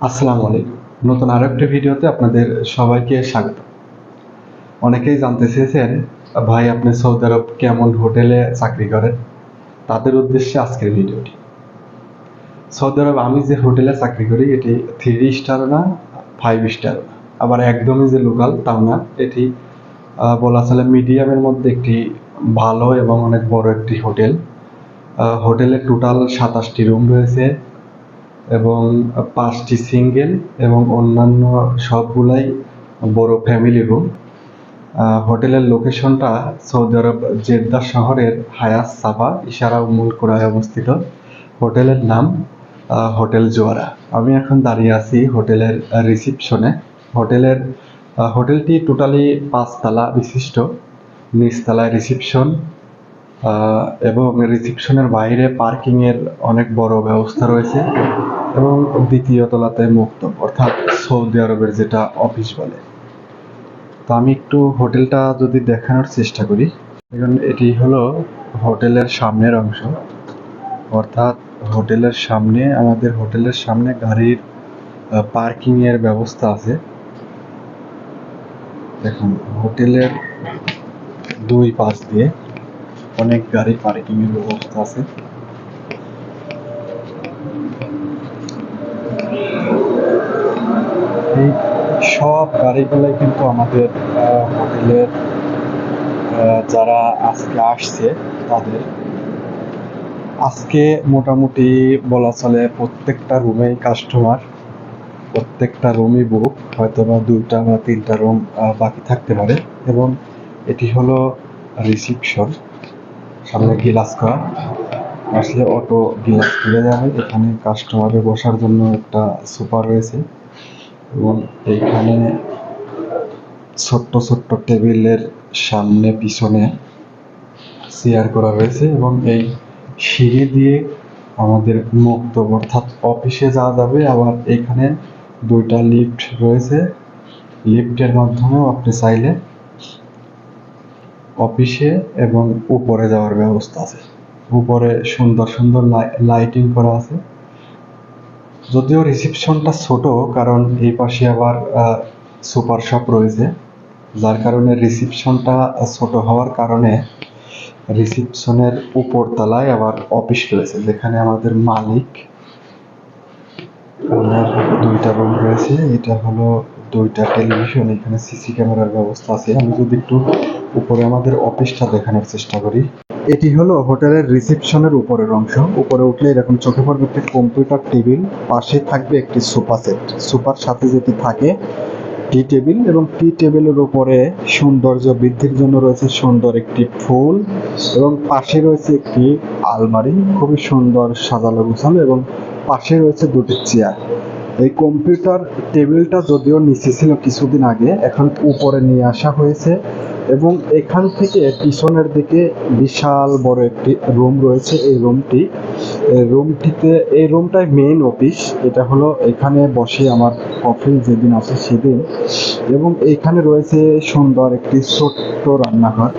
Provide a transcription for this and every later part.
আসসালামু আলাইকুম। নতুন আরেকটা ভিডিওতে আপনাদের সবাইকে স্বাগত। অনেকেই জানতে চেয়েছেন, ভাই আপনি সৌদি আরব কেমন হোটেলে চাকরি করেন? তাদের উদ্দেশ্যে আজকের ভিডিওটি। সৌদি আরব আমি যে হোটেলে চাকরি করি এটি 3 স্টারও না, 5 স্টারও না, আবার একদমই যে লোকাল তাও না। এটি বলা চলে মিডিয়ামের মধ্যে একটি ভালো এবং অনেক বড় একটি হোটেল। হোটেলে টোটাল 27টি রুম রয়েছে এবং 5টি সিঙ্গেল এবং অন্যান্য সবগুলাই বড় ফ্যামিলি রুম। হোটেলের লোকেশনটা সৌদি আরব জেদ্দা শহরের হায়াত সাফা ইশারা উম্মুল কুরায় অবস্থিত। হোটেলের নাম হোটেল জোয়ারা। আমি এখন দাঁড়িয়ে আছি হোটেলের রিসিপশনে। হোটেলটি টোটালি 5 তলা বিশিষ্ট। নিচতলায় রিসিপশন এবং রিসিপশনের বাইরে পার্কিংয়ের অনেক বড় ব্যবস্থা রয়েছে এবং দ্বিতীয় তলাতে মুক্ত, অর্থাৎ সৌদি আরবের যেটা অফিস বলে। তো আমি একটু হোটেলটা যদি দেখানোর চেষ্টা করি। এখন এটি হলো হোটেলের সামনের অংশ, অর্থাৎ আমাদের হোটেলের সামনে গাড়ির পার্কিংয়ের ব্যবস্থা আছে। দেখুন হোটেলের দুই পাশ দিয়ে অনেক গাড়ি পার্কিংয়ের ব্যবস্থা আছে। এই সব গাড়িগুলোই কিন্তু আমাদের হোটেলের যারা আজকে আসছে তাদের। আজকে মোটামুটি বলা চলে প্রত্যেকটা রুমেই কাস্টমার, প্রত্যেকটা রুমই বুক, হয়তো বা 2টা বা 3টা রুম বাকি থাকতে পারে। এবং এটি হলো রিসিপশন, সামনে গ্লাস করা, আসলে অটো গ্লাস খুলে যাবে। এখানে কাস্টমারের বসার জন্য একটা সোফা রয়েছে এবং এইখানে ছোট্ট ছোট্ট টেবিলের সামনে পিছনে চেয়ার করা রয়েছে এবং এই সিঁড়ি দিয়ে আমাদের মুক্ত, অর্থাৎ অফিসে যাওয়া যাবে। আবার এখানে 2টা লিফট রয়েছে, লিফটের মাধ্যমেও আপনি চাইলে অফিসে এবং উপরে যাওয়ার ব্যবস্থা আছে। উপরে সুন্দর সুন্দর লাইটিং করা আছে। যদিও রিসিপশনটা ছোট, কারণ এই পাশে আবার সুপার শপ রয়েছে, যার কারণে রিসিপশনটা ছোট হওয়ার কারণে রিসিপশনের উপর তলায় আবার অফিস রয়েছে, যেখানে আমাদের মালিক ওনার 2টা রুম রয়েছে। এটা হলো 2টা টেলিভিশন, এখানে সিসি ক্যামেরার ব্যবস্থা আছে। আমি যদি একটু উপরে আমাদের অফিসটা দেখানোর চেষ্টা করি। এটি হলো হোটেলের রিসিপশনের উপরের অংশ। উপরে উঠলে এরকম চোখে পড়বে একটি কম্পিউটার টেবিল, পাশে থাকবে একটি সোফা সেট, সোফার সাথে যেটি থাকে টি টেবিল, এবং টি টেবিলের উপরে সৌন্দর্য বৃদ্ধির জন্য রয়েছে সুন্দর একটি ফুল এবং পাশে রয়েছে একটি আলমারি, খুবই সুন্দর সাজানো গোছানো, এবং পাশে রয়েছে 2টি চেয়ার। এই কম্পিউটার টেবিলটা যদিও নিচে ছিল কিছুদিন আগে, এখন উপরে নিয়ে আসা হয়েছে এবং এখান থেকে পিছনের দিকে বিশাল বড় একটি রুম রয়েছে। এই রুমটাই মেইন অফিস। এটা হলো এখানে বসে আমার অফিস যেদিন আছে সেদিন। এবং এখানে রয়েছে সুন্দর একটি ছোট্ট রান্নাঘর,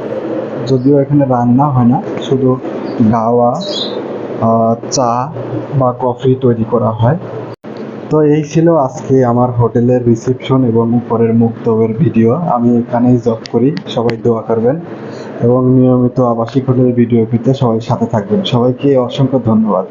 যদিও এখানে রান্না হয় না, শুধু গাওয়া চা বা কফি তৈরি করা হয়। তো এই ছিল আজকে আমার হোটেলের রিসেপশন এবং উপরের মুক্তবের ভিডিও। আমি এখানেই জব করি, সবাই দোয়া করবেন এবং নিয়মিত আবাসিক হোটেলের ভিডিও পেতে সবাই সাথে থাকবেন। সবাইকে অসংখ্য ধন্যবাদ।